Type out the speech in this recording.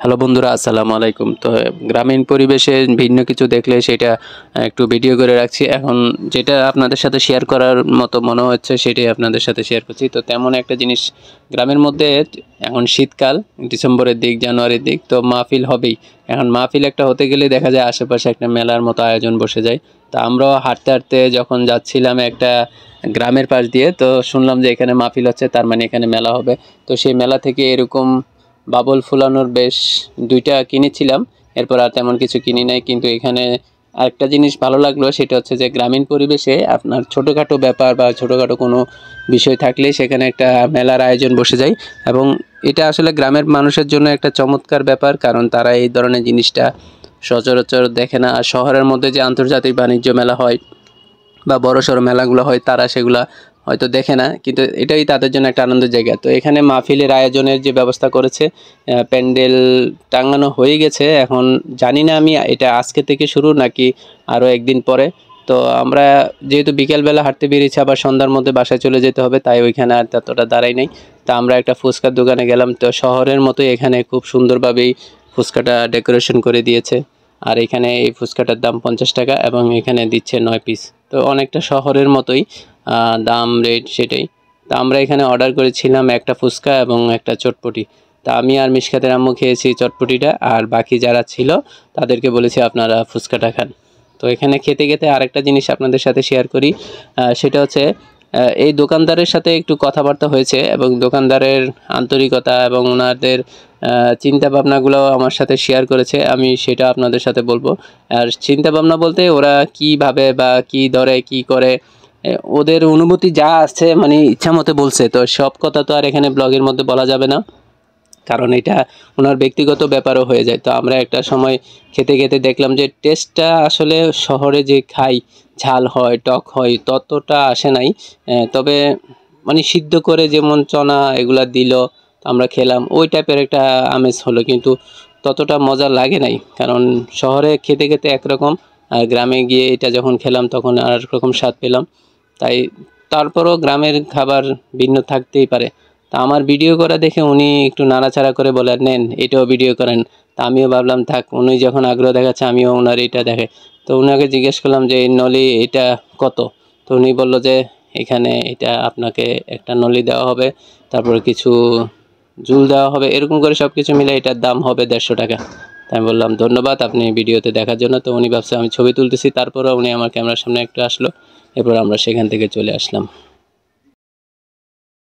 Hello বন্ধুরা, আসসালামু আলাইকুম। তো গ্রামীণ পরিবেশে ভিন্ন কিছু দেখলে সেটা একটু ভিডিও করে রাখছি। এখন যেটা আপনাদের সাথে শেয়ার করার মতো মনে হচ্ছে সেটাই আপনাদের সাথে শেয়ার করছি। তো তেমন একটা জিনিস গ্রামের মধ্যে, এখন শীতকাল, ডিসেম্বরের দিক, জানুয়ারির দিক, তো মাহফিল হবেই। এখন মাহফিল একটা হতে গেলে দেখা যায় আশেপাশে একটা মেলার মতো আয়োজন বসে যায়। তো আমরাও হাঁটতে হাঁটতে যখন যাচ্ছিলাম একটা গ্রামের পাশ দিয়ে, তো শুনলাম যে এখানে মাহফিল হচ্ছে, তার মানে এখানে মেলা হবে। তো সেই মেলা থেকে এরকম বাবল ফুলানোর বেশ ২টা কিনেছিলাম। এরপর আর তেমন কিছু কিনি নাই। কিন্তু এখানে আরেকটা জিনিস ভালো লাগলো, সেটা হচ্ছে যে গ্রামীণ পরিবেশে আপনার ছোটোখাটো ব্যাপার বা ছোটোখাটো কোনো বিষয় থাকলে সেখানে একটা মেলার আয়োজন বসে যায়। এবং এটা আসলে গ্রামের মানুষের জন্য একটা চমৎকার ব্যাপার, কারণ তারা এই ধরনের জিনিসটা সচরাচর দেখে না। আর শহরের মধ্যে যে আন্তর্জাতিক বাণিজ্য মেলা হয় বা বড়সড় মেলাগুলো হয়, তারা সেগুলা হয়তো দেখে না, কিন্তু এটাই তাদের জন্য একটা আনন্দের জায়গা। তো এখানে মাহফিলের আয়োজনের যে ব্যবস্থা করেছে, প্যান্ডেল টাঙানো হয়ে গেছে। এখন জানি না আমি এটা আজকে থেকে শুরু নাকি আরও একদিন পরে। তো আমরা যেহেতু বিকেলবেলা হাঁটতে বেরিয়েছি, আবার সন্ধ্যার মধ্যে বাসায় চলে যেতে হবে, তাই ওইখানে আর ততটা দাঁড়াই নাই। তা আমরা একটা ফুচকার দোকানে গেলাম। তো শহরের মতোই এখানে খুব সুন্দরভাবেই ফুচকাটা ডেকোরেশন করে দিয়েছে। আর এখানে এই ফুচকাটার দাম 50 টাকা এবং এখানে দিচ্ছে 9 পিস। তো অনেকটা শহরের মতোই দাম রেট সেটাই। তা আমরা এখানে অর্ডার করেছিলাম একটা ফুচকা এবং একটা চটপটি। তা আমি আর মিশকাতের আম্মু খেয়েছি চটপটিটা, আর বাকি যারা ছিল তাদেরকে বলেছি আপনারা ফুচকাটা খান। তো এখানে খেতে খেতে আরেকটা জিনিস আপনাদের সাথে শেয়ার করি। সেটা হচ্ছে এই দোকানদারের সাথে একটু কথাবার্তা হয়েছে এবং দোকানদারের আন্তরিকতা এবং ওনাদের চিন্তা ভাবনাগুলো আমার সাথে শেয়ার করেছে। আমি সেটা আপনাদের সাথে বলবো। আর চিন্তা ভাবনা বলতে ওরা কী ভাবে বা কী ধরে কী করে, ওদের অনুভূতি যা আছে মানে ইচ্ছা মতো বলছে। তো সব কথা তো আর এখানে ব্লগের মধ্যে বলা যাবে না, কারণ এটা ওনার ব্যক্তিগত ব্যাপারও হয়ে যায়। তো আমরা একটা সময় খেতে খেতে দেখলাম যে টেস্টটা আসলে শহরে যে খাই, ঝাল হয়, টক হয়, ততটা আসে নাই। তবে মানে সিদ্ধ করে যেমন চনা এগুলা দিল, আমরা খেলাম, ওই টাইপের একটা আমেজ হলো, কিন্তু ততটা মজা লাগে নাই। কারণ শহরে খেতে খেতে একরকম, আর গ্রামে গিয়ে এটা যখন খেলাম তখন আর রকম স্বাদ পেলাম। তাই তারপরও গ্রামের খাবার ভিন্ন থাকতেই পারে। তা আমার ভিডিও করা দেখে উনি একটু নাড়াচাড়া করে বলে, নেন এটাও ভিডিও করেন। তা আমিও ভাবলাম থাক, উনি যখন আগ্রহ দেখাচ্ছে আমিও ওনার এটা দেখে। তো ওনাকে জিজ্ঞেস করলাম যে এই নলি এটা কত? তো উনি বললো যে এখানে এটা আপনাকে একটা নলি দেওয়া হবে, তারপরে কিছু ঝুল দেওয়া হবে, এরকম করে সব কিছু মিলে এটার দাম হবে 150 টাকা। তাই আমি বললাম ধন্যবাদ আপনি ভিডিওতে দেখার জন্য। তো উনি ভাবছে আমি ছবি তুলতেছি, তারপরেও উনি আমার ক্যামেরার সামনে একটু আসলো। এরপর আমরা সেখান থেকে চলে আসলাম।